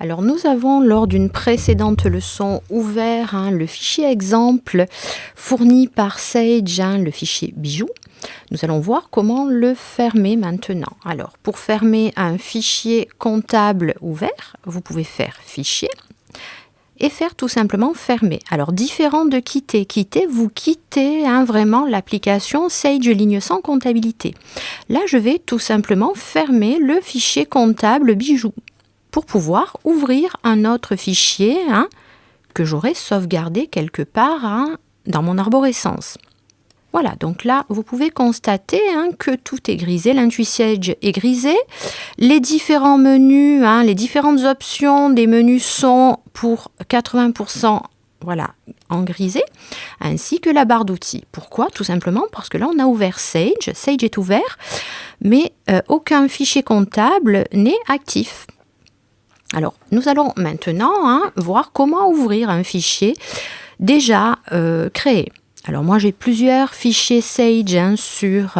Alors nous avons lors d'une précédente leçon ouvert le fichier exemple fourni par Sage, le fichier bijou. Nous allons voir comment le fermer maintenant. Alors pour fermer un fichier comptable ouvert, vous pouvez faire fichier et faire tout simplement fermer. Alors différent de quitter. Quitter, vous quittez vraiment l'application Sage ligne sans comptabilité. Là je vais tout simplement fermer le fichier comptable bijou pour pouvoir ouvrir un autre fichier que j'aurais sauvegardé quelque part dans mon arborescence. Voilà, donc là, vous pouvez constater que tout est grisé, l'IntuiSage est grisé. Les différents menus, les différentes options des menus sont pour 80% en grisé, ainsi que la barre d'outils. Pourquoi? Tout simplement parce que là, on a ouvert Sage. Sage est ouvert, mais aucun fichier comptable n'est actif. Alors, nous allons maintenant voir comment ouvrir un fichier déjà créé. Alors, moi, j'ai plusieurs fichiers Sage sur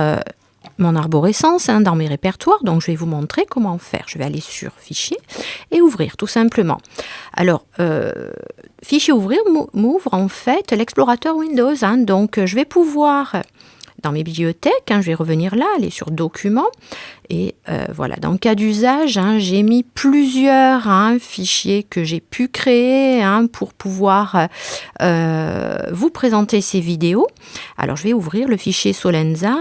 mon arborescence, dans mes répertoires. Donc, je vais vous montrer comment faire. Je vais aller sur Fichier et ouvrir, tout simplement. Alors, Fichier ouvrir m'ouvre en fait l'explorateur Windows. Donc, je vais pouvoir... Dans mes bibliothèques, je vais revenir là, aller sur Documents. Et voilà, dans le cas d'usage, j'ai mis plusieurs fichiers que j'ai pu créer pour pouvoir vous présenter ces vidéos. Alors, je vais ouvrir le fichier Solenza,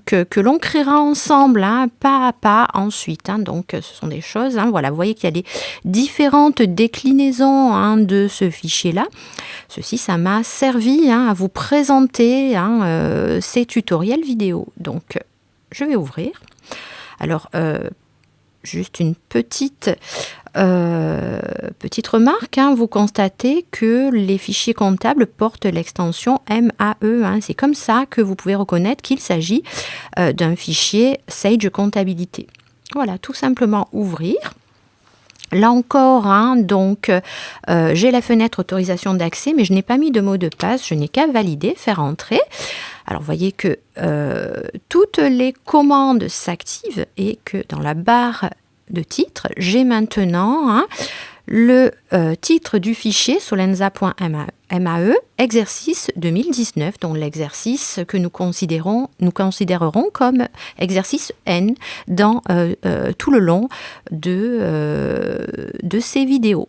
que l'on créera ensemble, pas à pas ensuite. Donc, ce sont des choses, voilà, vous voyez qu'il y a des différentes déclinaisons de ce fichier-là. Ceci, ça m'a servi à vous présenter ces tutoriels vidéo. Donc, je vais ouvrir. Alors, juste une petite remarque, vous constatez que les fichiers comptables portent l'extension MAE. C'est comme ça que vous pouvez reconnaître qu'il s'agit d'un fichier Sage Comptabilité. Voilà, tout simplement ouvrir. Là encore, j'ai la fenêtre autorisation d'accès, mais je n'ai pas mis de mot de passe, je n'ai qu'à valider, faire entrer. Alors, vous voyez que toutes les commandes s'activent et que dans la barre de titre, j'ai maintenant le titre du fichier solenza.mae, exercice 2019, donc l'exercice que nous considérerons comme exercice N dans tout le long de ces vidéos.